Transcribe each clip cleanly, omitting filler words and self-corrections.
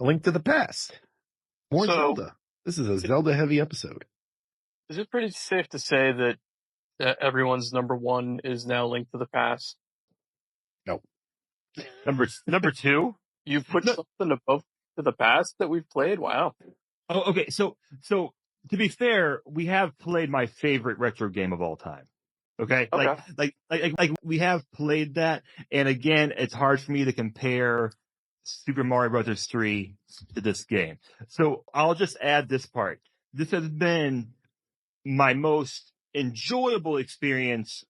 A Link to the Past. More So, Zelda. This is a Zelda-heavy episode. is it pretty safe to say that everyone's number one is now Link to the Past? No. Number two. You've put No. something above to the past that we've played? Wow. Oh, okay. So to be fair, we have played my favorite retro game of all time. Okay, Okay. like we have played that, and again, it's hard for me to compare Super Mario Brothers 3 to this game. So I'll just add this part. This has been my most enjoyable experience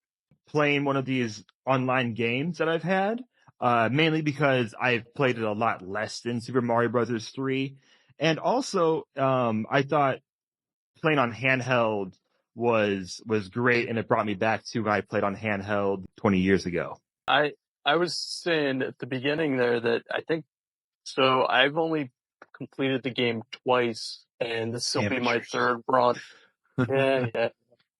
playing one of these online games that I've had, mainly because I've played it a lot less than Super Mario Brothers 3. And also, I thought playing on handheld was great, and it brought me back to when I played on handheld 20 years ago. I was saying at the beginning there that I think so. I've only completed the game twice, and this will be my Amateurs. third run. Yeah.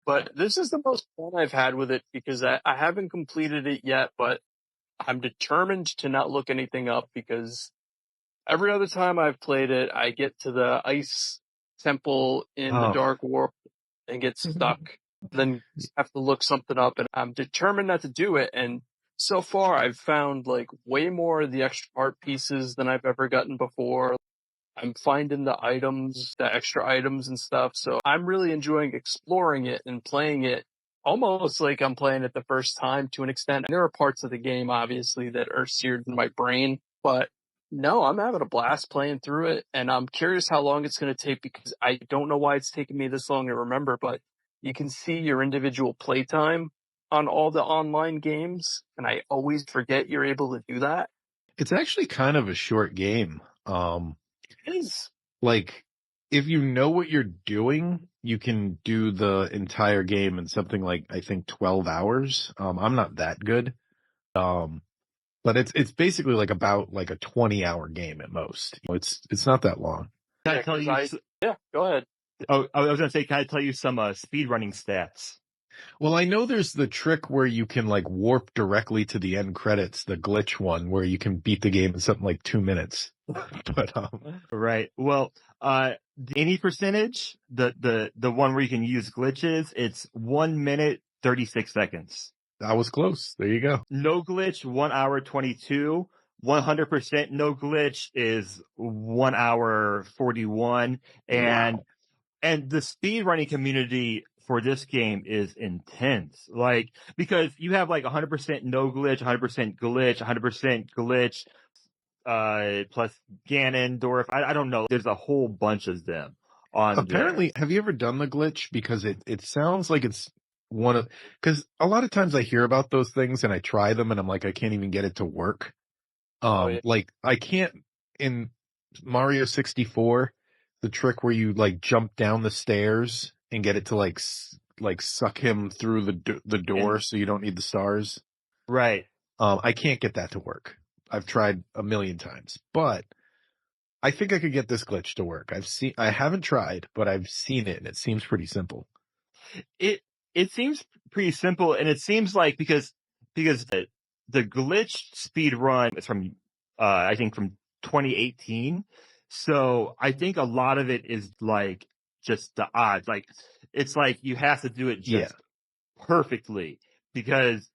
But this is the most fun I've had with it because I haven't completed it yet, but I'm determined to not look anything up because every other time I've played it, I get to the ice temple in the Dark World and get stuck. Then have to look something up, and I'm determined not to do it. And so far, I've found like way more of the extra art pieces than I've ever gotten before. I'm finding the items, the extra items and stuff. So I'm really enjoying exploring it and playing it almost like I'm playing it the first time to an extent. And there are parts of the game, obviously, that are seared in my brain, but no, I'm having a blast playing through it. And I'm curious how long it's going to take because I don't know why it's taken me this long to remember, but you can see your individual playtime on all the online games. And I always forget you're able to do that. It's actually kind of a short game. It is. Like, if you know what you're doing, you can do the entire game in something like, I think, 12 hours. I'm not that good. But it's basically like about like a 20-hour game at most. It's not that long. Can I tell you? Yeah, go ahead. Oh, I was going to say, can I tell you some speedrunning stats? Well, I know there's the trick where you can like warp directly to the end credits, the glitch one, where you can beat the game in something like 2 minutes. But right. Well, any percentage, the one where you can use glitches, it's 1 minute 36 seconds. That was close. There you go. No glitch, 1 hour 22. 100% no glitch is 1 hour 41. And Wow. and the speedrunning community for this game is intense. Like, because you have like 100% no glitch, 100% glitch, 100% glitch, plus Ganondorf. I don't know. There's a whole bunch of them on Apparently, have you ever done the glitch? Because it sounds like it's one of, because a lot of times I hear about those things and I try them and I'm like, I can't even get it to work. Yeah. Like I can't in Mario 64, the trick where you like jump down the stairs and get it to like suck him through the door so you don't need the stars. Right. I can't get that to work. I've tried a million times, but I think I could get this glitch to work. I haven't tried, but I've seen it and it seems pretty simple. It seems pretty simple, and it seems like because the glitch speed run is from I think from 2018. So I think a lot of it is like just the odds. Like it's like you have to do it just perfectly because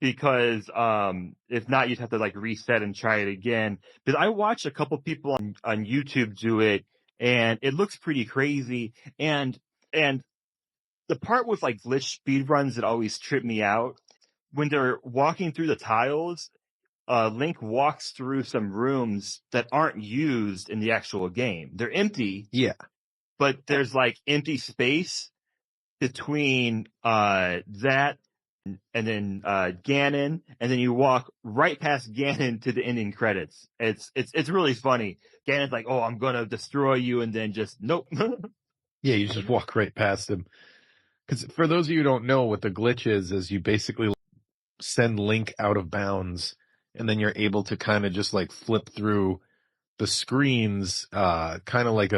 if not you'd have to like reset and try it again. But I watched a couple people on YouTube do it, and it looks pretty crazy. And the part with like glitch speedruns that always trip me out, when they're walking through the tiles, Link walks through some rooms that aren't used in the actual game. They're empty. Yeah. But there's like empty space between that and then Ganon, and then you walk right past Ganon to the ending credits. It's really funny. Ganon's like, "Oh, I'm gonna destroy you," and then just nope. Yeah, you just walk right past him. Because for those of you who don't know, what the glitch is you basically send Link out of bounds, and then you're able to kind of just like flip through the screens, kind of like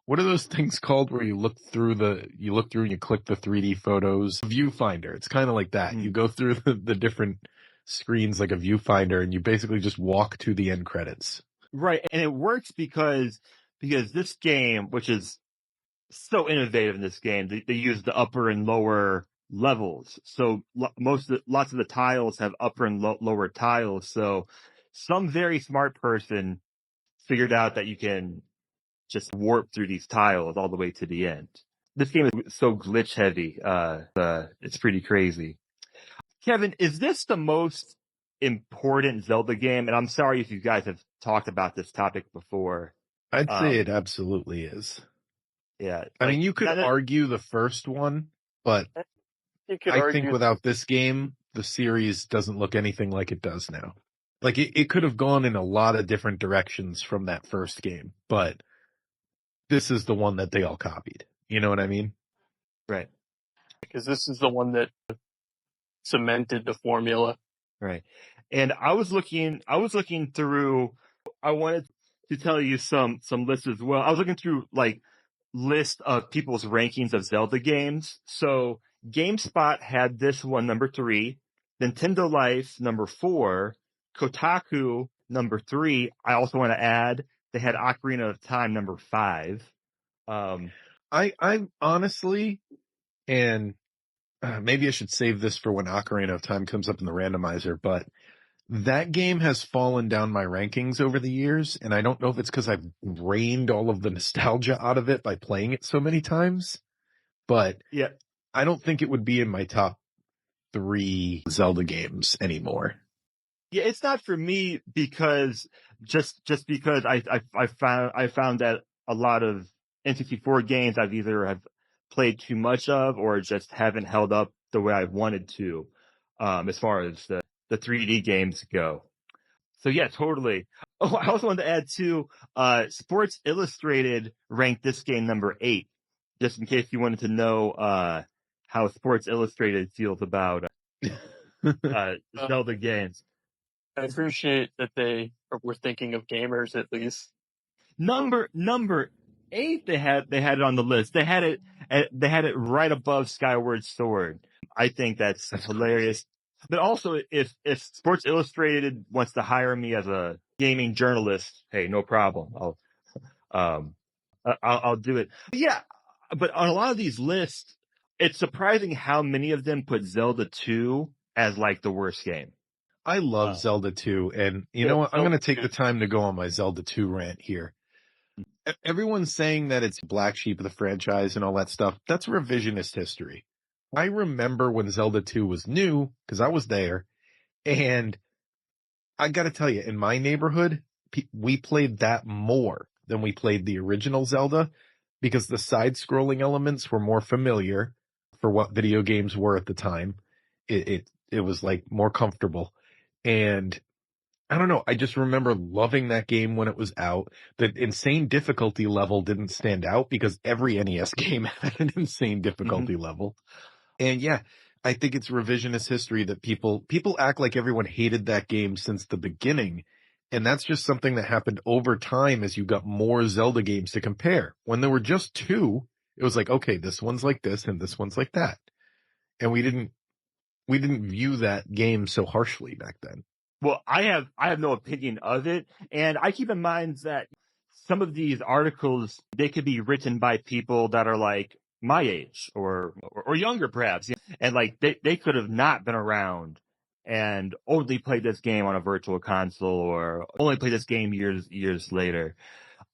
what are those things called where you look through and you click the 3D photos? Viewfinder. It's kind of like that. You go through the different screens like a viewfinder, and you basically just walk to the end credits. Right, and it works because this game, which is so innovative in this game, they use the upper and lower levels. So lots of the tiles have upper and lower tiles. So some very smart person figured out that you can just warp through these tiles all the way to the end. This game is so glitch heavy. It's pretty crazy. Kevin, is this the most important Zelda game? And I'm sorry if you guys have talked about this topic before. I'd say it Um, absolutely is. yeah, I mean, like you could not a, argue the first one, but You could I think argue. without this game, the series doesn't look anything like it does now. Like it could have gone in a lot of different directions from that first game, but this is the one that they all copied. You know what I mean? right. Because this is the one that cemented the formula. Right. And I was looking through, I wanted to tell you some lists as well. I was looking through like list of people's rankings of Zelda games. So GameSpot had this one number 3, Nintendo Life number 4, Kotaku number 3. I also want to add they had Ocarina of Time number 5. I honestly, and maybe I should save this for when Ocarina of Time comes up in the randomizer, but that game has fallen down my rankings over the years, and I don't know if it's because I've drained all of the nostalgia out of it by playing it so many times, but Yeah. I don't think it would be in my top 3 Zelda games anymore. Yeah, it's not for me because just because I found that a lot of N64 games I've either have played too much of or just haven't held up the way I wanted to, as far as the 3D games go. So yeah, totally. Oh, I also wanted to add too, Sports Illustrated ranked this game number 8, just in case you wanted to know, how Sports Illustrated feels about, Uh, Zelda games. I appreciate that they were thinking of gamers at least. Number 8, they had it on the list. They had it right above Skyward Sword. I think that's That's crazy. hilarious. But also, if Sports Illustrated wants to hire me as a gaming journalist, hey, no problem. Um I'll do it. Yeah, but on a lot of these lists, it's surprising how many of them put Zelda 2 as like the worst game. I love Uh, Zelda 2, and you Yeah, know what? I'm going Zelda to take 2. the time to go on my Zelda 2 rant here. Everyone's saying that it's black sheep of the franchise and all that stuff. That's revisionist history. I remember when Zelda 2 was new, because I was there, and I got to tell you, in my neighborhood, we played that more than we played the original Zelda because the side-scrolling elements were more familiar for what video games were at the time. It was like more comfortable, and I don't know. I just remember loving that game when it was out. The insane difficulty level didn't stand out because every NES game had an insane mhm. difficulty level. And yeah, I think it's revisionist history that people act like everyone hated that game since the beginning. And that's just something that happened over time as you got more Zelda games to compare. When there were just 2, it was like, okay, this one's like this and this one's like that. And we didn't view that game so harshly back then. Well, I have no opinion of it, and I keep in mind that some of these articles they could be written by people that are like my age or younger perhaps, and like they could have not been around and only played this game on a virtual console or only played this game years later.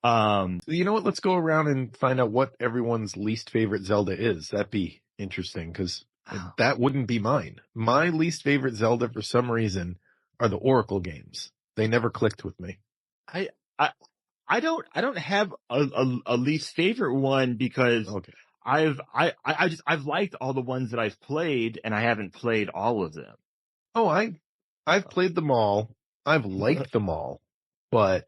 So you know what? Let's go around and find out what everyone's least favorite Zelda is. That'd be interesting because that wouldn't be mine. My least favorite Zelda, for some reason, are the Oracle games. They never clicked with me. I I I don't have a least favorite one because Okay. I've liked all the ones that I've played and I haven't played all of them. Oh, I've played them all. I've liked them all, but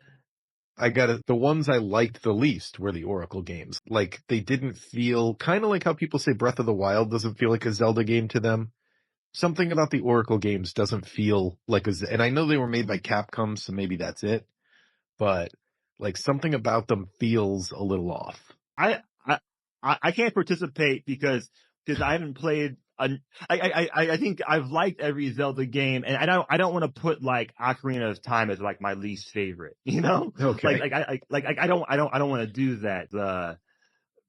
the ones I liked the least were the Oracle games. Like they didn't feel kind of like how people say Breath of the Wild doesn't feel like a Zelda game to them. Something about the Oracle games doesn't feel like and I know they were made by Capcom, so maybe that's it, but like something about them feels a little off. I I can't participate because I haven't played I think I've liked every Zelda game, and I don't want to put like Ocarina of Time as like my least favorite, you know? Okay. I don't want to do that,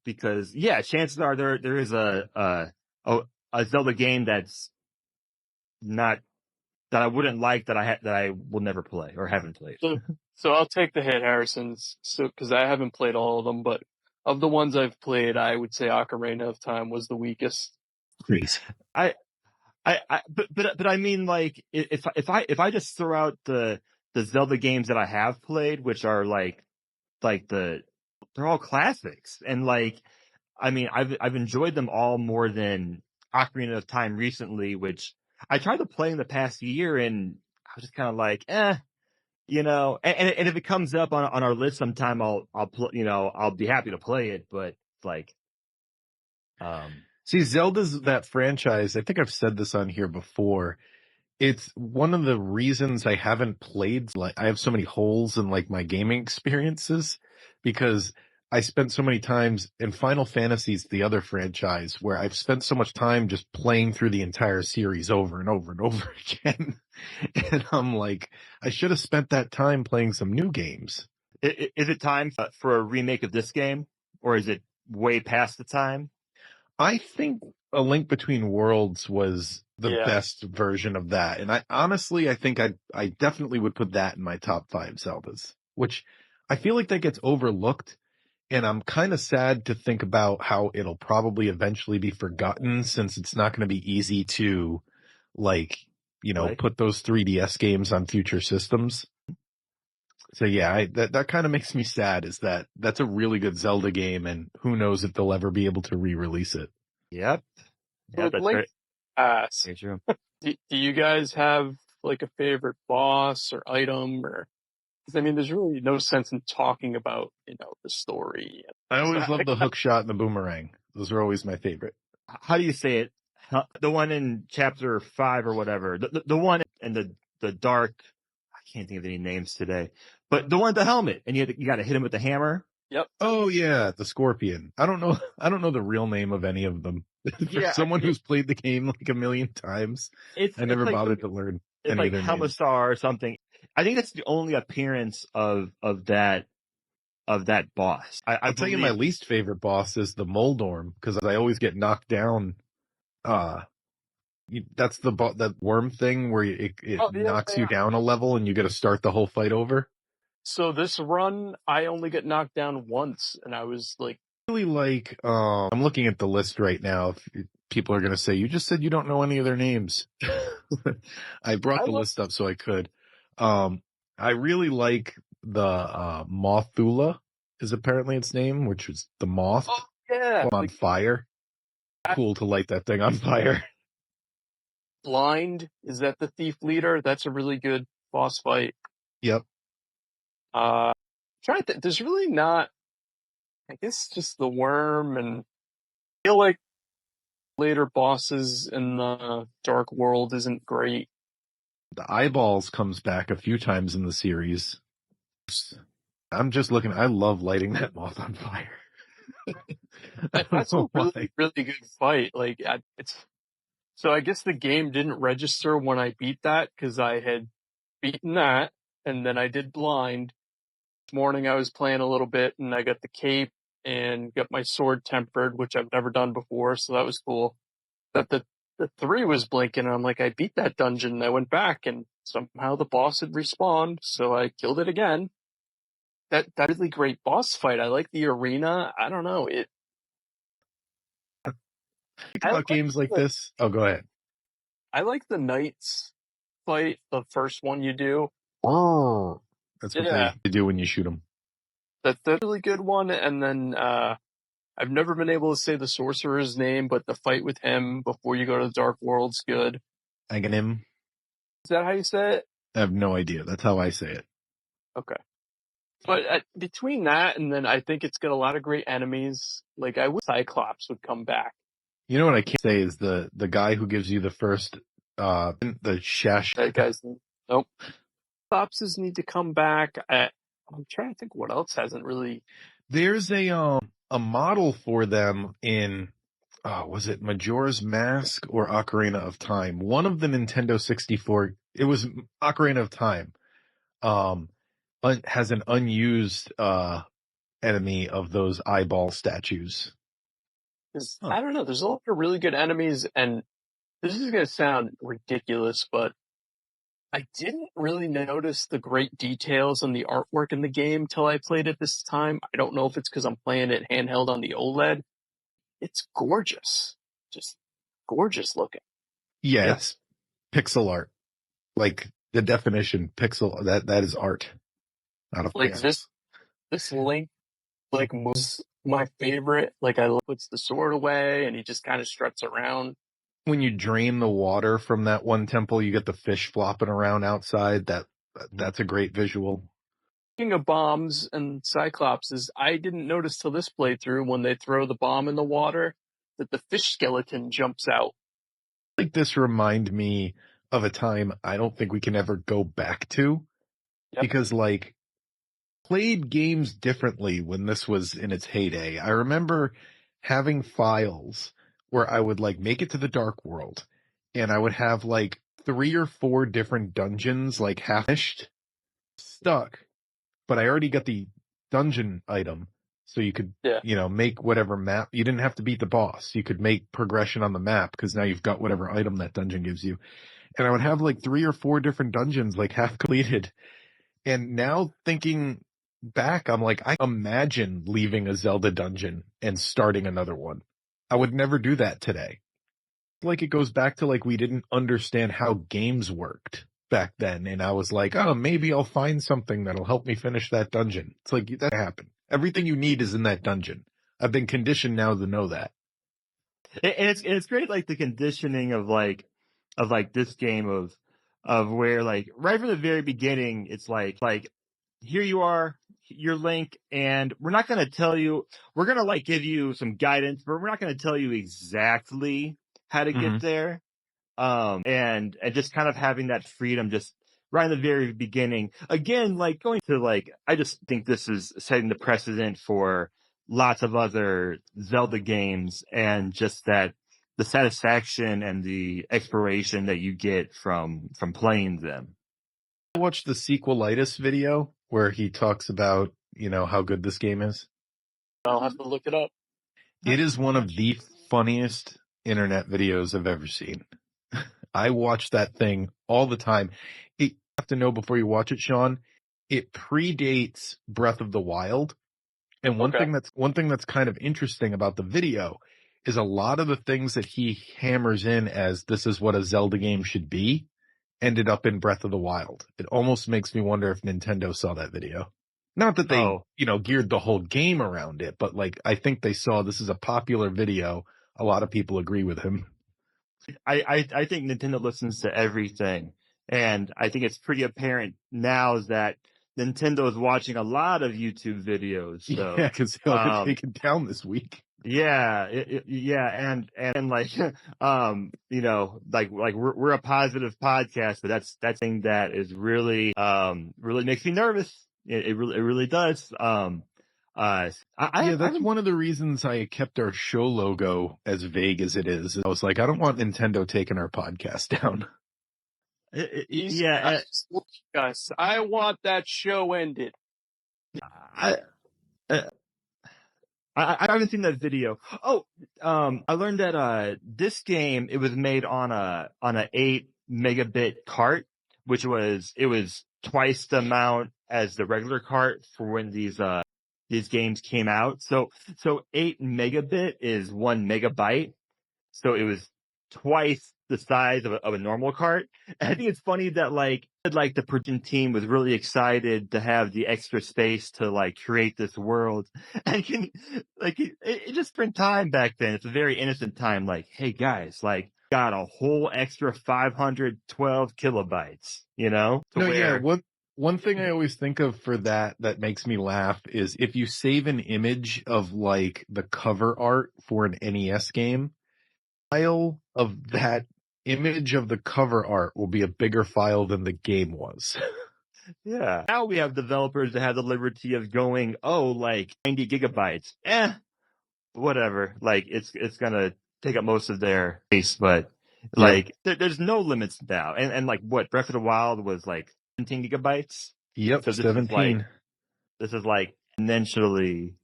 because yeah, chances are there is a Zelda game that's not, that I wouldn't like, that I will never play or haven't played. So I'll take the hit, Harrison's. So because I haven't played all of them, but of the ones I've played, I would say Ocarina of Time was the weakest. Please. But I mean, like, if I just throw out the Zelda games that I have played, which are they're all classics, and like, I mean, I've enjoyed them all more than Ocarina of Time recently, which I tried to play in the past year, and I was just kind of like, you know, and if it comes up on our list sometime, I'll be happy to play it, but like, See, Zelda's that franchise. I think I've said this on here before. It's one of the reasons I haven't played, like, I have so many holes in like my gaming experiences because I spent so many times in Final Fantasy's the other franchise where I've spent so much time just playing through the entire series over and over and over again. And I'm like, I should have spent that time playing some new games. is it time for a remake of this game, or is it way past the time? I think A Link Between Worlds was the Yeah. best version of that. And I think I definitely would put that in my top 5 Zeldas, which I feel like that gets overlooked. And I'm kind of sad to think about how it'll probably eventually be forgotten since it's not going to be easy to, like, Right. put those 3DS games on future systems. So yeah, that kind of makes me sad, is that that's a really good Zelda game, and who knows if they'll ever be able to re-release it. Yep. Yeah, With that's Link Pass, very true. do you guys have like a favorite boss or item, or? 'Cause I mean, there's really no sense in talking about the story. I So always love the hook shot and the boomerang. Those are always my favorite. How do you say it? The one in chapter 5 or whatever. The one in the dark. I can't think of any names today. But the one with the helmet, and you got to hit him with the hammer. Yep. Oh yeah, the Scorpion. I don't know the real name of any of them. For Yeah, someone who's played the game like a million times, I never bothered to learn It's any like of their names. Helmasar or something. I think that's the only appearance of that boss. I'll tell you, my least favorite boss is the Moldorm, because I always get knocked down. That's that worm thing where it knocks you down a level and you got to start the whole fight over. So this run, I only get knocked down once, and I was like, Really like, I'm looking at the list right now. If people are going to say, you just said you don't know any of their names. I brought the list up so I could. I really like the Mothula is apparently its name, which is the moth on fire. Cool to light that thing on fire. Blind, is that the thief leader? That's a really good boss fight. Yep. Trying to there's really not, I guess, just the worm, and I feel like later bosses in the Dark World isn't great. The eyeballs comes back a few times in the series. I'm just looking. I love lighting that moth on fire. That's a really, really good fight. Like, so I guess the game didn't register when I beat that because I had beaten that, and then I did blind. This morning I was playing a little bit, and I got the cape and got my sword tempered, which I've never done before, so that was cool. But the 3 was blinking, and I'm like, I beat that dungeon, and I went back, and somehow the boss had respawned, so I killed it again. That really great boss fight. I like the arena. I don't know it. Think about games like this. Oh, go ahead. I like the Knights fight, the first one you do. Oh, that's what they do when you shoot them. That's a really good one. And then I've never been able to say the sorcerer's name, but the fight with him before you go to the Dark World's good. Aghanim. Is that how you say it? I have no idea. That's how I say it. Okay. But between that and then I think it's got a lot of great enemies. Like, I wish Cyclops would come back. You know what I can't say is the guy who gives you the first, the Shash. That guy's, nope. Cyclopses need to come back. I'm trying to think what else hasn't really. There's a model for them in was it Majora's Mask or Ocarina of Time? One of the Nintendo 64, it was Ocarina of Time, um, has an unused, enemy of those eyeball statues. 'Cause, Huh. I don't know, there's a lot of really good enemies, and this is gonna sound ridiculous, but I didn't really notice the great details and the artwork in the game till I played it this time. I don't know if it's because I'm playing it handheld on the OLED. It's gorgeous. Just gorgeous looking. Yeah, Yeah. it's pixel art. Like the definition, pixel, that is art, not a Like fan. this Link like moves my favorite. Like puts the sword away and he just kind of struts around. When you drain the water from that one temple, you get the fish flopping around outside. That's a great visual. Speaking of bombs and Cyclopses, I didn't notice till this playthrough when they throw the bomb in the water that the fish skeleton jumps out. Like this remind me of a time I don't think we can ever go back to Yep. because like played games differently when this was in its heyday. I remember having files where I would like make it to the dark world and I would have like 3 or 4 different dungeons like half finished, stuck, but I already got the dungeon item. So you could, Yeah. make whatever map. You didn't have to beat the boss. You could make progression on the map because now you've got whatever item that dungeon gives you. And I would have like 3 or 4 different dungeons like half completed. And now thinking back, I'm like, I imagine leaving a Zelda dungeon and starting another one. I would never do that today. Like it goes back to like we didn't understand how games worked back then. And I was like, oh, maybe I'll find something that'll help me finish that dungeon. It's like that happened. Everything you need is in that dungeon. I've been conditioned now to know that. And it's great, like the conditioning of this game of where like right from the very beginning, it's like here you are, you're Link, and we're not going to tell you, we're going to like give you some guidance, but we're not going to tell you exactly how to get there. And just kind of having that freedom just right in the very beginning. Again, like going to like, I just think this is setting the precedent for lots of other Zelda games and just that the satisfaction and the exploration that you get from playing them. I watched the sequelitis video where he talks about, how good this game is. I'll have to look it up. It is one of the funniest internet videos I've ever seen. I watch that thing all the time. You have to know before you watch it, Sean, it predates Breath of the Wild. And one Okay. thing that's kind of interesting about the video is a lot of the things that he hammers in as this is what a Zelda game should be ended up in Breath of the Wild. It almost makes me wonder if Nintendo saw that video. Not that they, Oh, geared the whole game around it, but like I think they saw this is a popular video. A lot of people agree with him. I think Nintendo listens to everything. And I think it's pretty apparent now that Nintendo is watching a lot of YouTube videos. So, Yeah, because he'll get taken down this week. yeah, yeah. And like, like we're a positive podcast, but that's thing that is really makes me nervous. It really does. Yeah, that's one of the reasons I kept our show logo as vague as it is. I was like, I don't want Nintendo taking our podcast down. yeah, Guys, I want that show ended. I, I haven't seen that video. Oh, I learned that this game it was made on a 8 megabit cart, which was twice the amount as the regular cart for when these games came out. So 8 megabit is 1 megabyte. So it was twice the size of a normal cart. And I think it's funny that like the production team was really excited to have the extra space to like create this world. And it just spent time back then. It's a very innocent time. Like, hey guys, like got a whole extra 512 kilobytes, to No, yeah, where, one thing I always think of for that makes me laugh is if you save an image of like the cover art for an NES game, file of that image of the cover art will be a bigger file than the game was. yeah. Now we have developers that have the liberty of going, oh, like 90 gigabytes. Whatever. Like it's gonna take up most of their space, but like there's no limits now. And like what Breath of the Wild was like 17 gigabytes. Yep, So this 17. is like exponentially.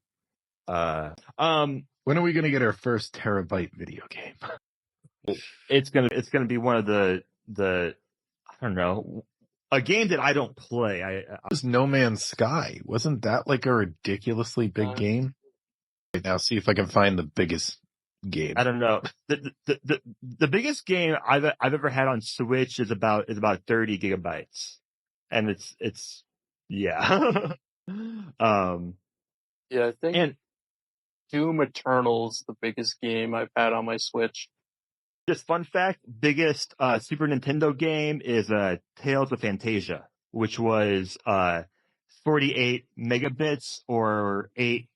When are we gonna get our first terabyte video game? It's gonna be one of the I don't know, a game that I don't play. It was No Man's Sky. Wasn't that like a ridiculously big game? Right now, see if I can find the biggest game. I don't know. The biggest game I've ever had on Switch is about 30 gigabytes, and it's yeah. Yeah, I think And Doom Eternal's the biggest game I've had on my Switch. just fun fact, biggest Super Nintendo game is Tales of Fantasia, which was 48 megabits or 6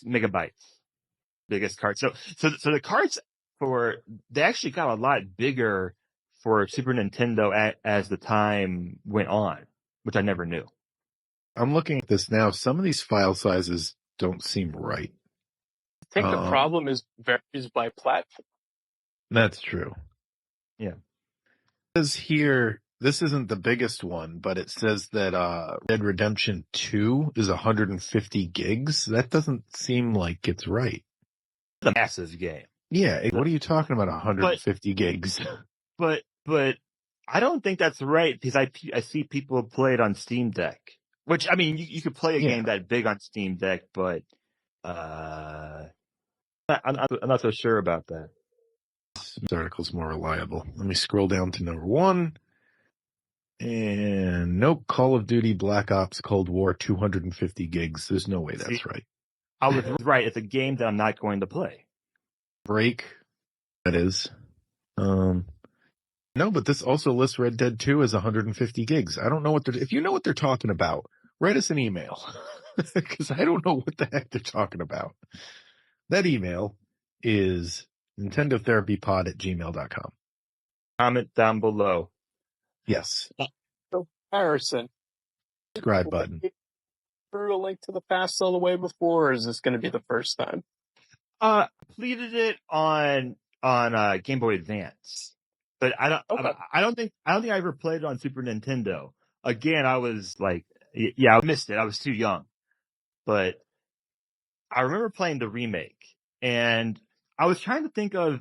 megabytes. Biggest card. So the cards they actually got a lot bigger for Super Nintendo as the time went on, which I never knew. I'm looking at this now. Some of these file sizes don't seem right. I think the problem varies by platform. That's true. Yeah. It says here, this isn't the biggest one, but it says that Red Redemption 2 is 150 gigs. That doesn't seem like it's right. It's a massive game. Yeah, what are you talking about 150 gigs? But I don't think that's right because I see people play it on Steam Deck. Which, I mean, you could play a game that big on Steam Deck, but I'm not so sure about that. This article's more reliable. Let me scroll down to number 1. And nope, Call of Duty Black Ops Cold War 250 gigs. There's no way that's right. I was right. It's a game that I'm not going to play. Break, that is. No, but this also lists Red Dead 2 as 150 gigs. I don't know if you know what they're talking about, write us an email because I don't know what the heck they're talking about. That email is nintendotherapypod@gmail.com. Comment down below. Yes. So, Harrison, Subscribe button. Through a Link to the Past all the way before, or is this going to be the first time? Completed it on Game Boy Advance, but I don't think I ever played it on Super Nintendo. Again, I was like, I missed it. I was too young, but I remember playing the remake, and I was trying to think of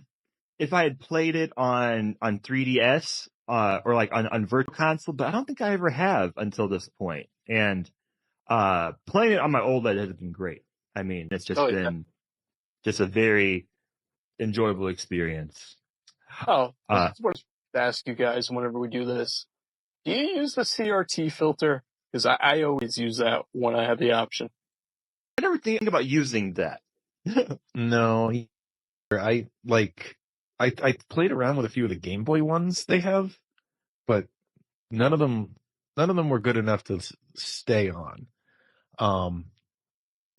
if I had played it on 3DS or like on Virtual Console, but I don't think I ever have until this point. And playing it on my OLED has been great. I mean, it's just been just a very enjoyable experience. Oh, that's what I was to ask you guys whenever we do this. Do you use the CRT filter? Because I always use that when I have the option. I never think about using that. No, I played around with a few of the Game Boy ones they have, but none of them were good enough to stay on.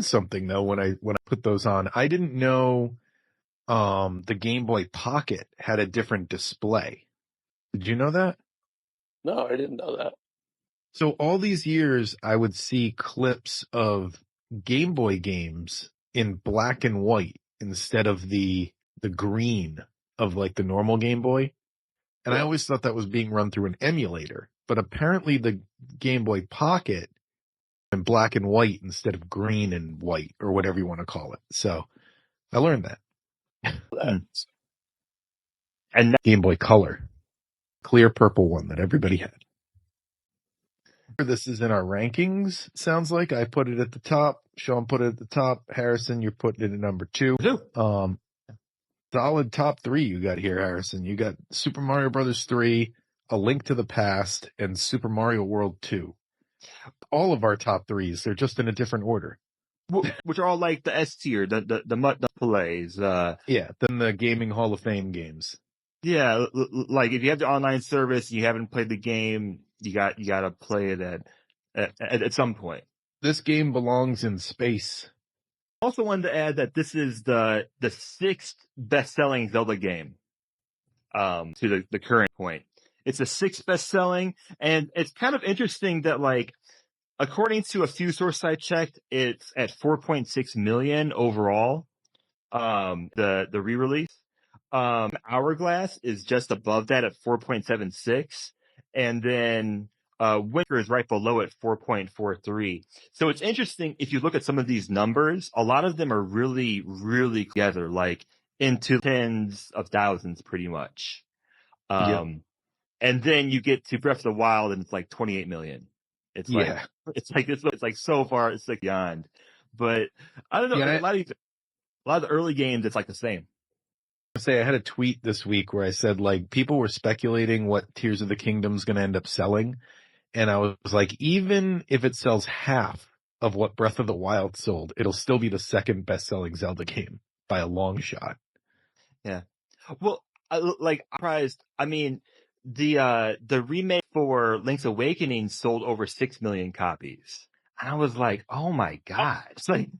Something though, when I put those on, I didn't know the Game Boy Pocket had a different display. Did you know that? No, I didn't know that. So all these years I would see clips of Game Boy games in black and white instead of the green of like the normal Game Boy. And I always thought that was being run through an emulator, but apparently the Game Boy Pocket in black and white instead of green and white or whatever you want to call it. So I learned that. And Game Boy Color, clear purple one that everybody had. This is in our rankings. Sounds like I put it at the top. Sean put it at the top. Harrison, you're putting it at number 2. Solid top 3 you got here, Harrison. You got Super Mario Brothers 3, A Link to the Past, and Super Mario World 2. All of our top 3s, they're just in a different order. Which are all like the S tier, the plays. Yeah, then the Gaming Hall of Fame games. Yeah, like if you have the online service, you haven't played the game, you got to play it at some point. This game belongs in space. Also wanted to add that this is the 6th best-selling Zelda game to the current point. It's the 6th best-selling, and it's kind of interesting that, like, according to a few sources I checked, it's at 4.6 million overall. the re-release. Hourglass is just above that at 4.76, and then Winter is right below at 4.43. So it's interesting if you look at some of these numbers. A lot of them are really, really together, like into tens of thousands, pretty much. Yeah. And then you get to Breath of the Wild, and it's like 28 million. It's like Yeah. it's like so far, it's like beyond. But I don't know. Yeah. A lot of the early games, it's like the same. I had a tweet this week where I said, like, people were speculating what Tears of the Kingdom's going to end up selling. And I was like, even if it sells half of what Breath of the Wild sold, it'll still be the second best selling Zelda game by a long shot. Yeah. Well, I'm surprised. I mean, the remake for Link's Awakening sold over 6 million copies. And I was like, oh my God. It's like,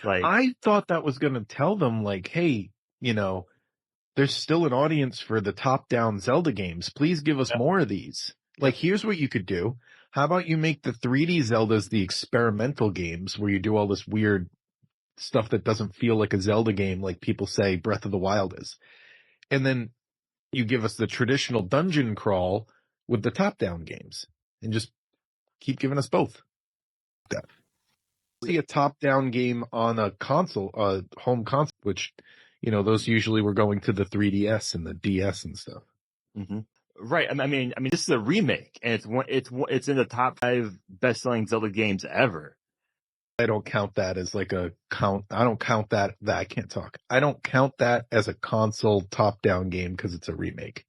I thought that was going to tell them, like, hey, there's still an audience for the top-down Zelda games. Please give us more of these. Like, here's what you could do. How about you make the 3D Zeldas the experimental games where you do all this weird stuff that doesn't feel like a Zelda game, like people say Breath of the Wild is. And then you give us the traditional dungeon crawl with the top-down games and just keep giving us both. See a top-down game on a console, home console, which, those usually were going to the 3DS and the DS and stuff. Mm-hmm. Right. I mean, this is a remake, and it's in the top 5 best-selling Zelda games ever. I don't count that as like a count. I don't count that I can't talk. I don't count that as a console top-down game because it's a remake.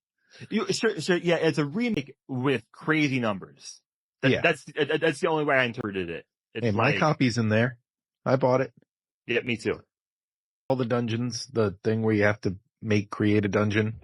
Sure, yeah, it's a remake with crazy numbers. That's the only way I interpreted it. Hey, my copy's in there. I bought it. Yeah, me too. All the dungeons, the thing where you have to create a dungeon.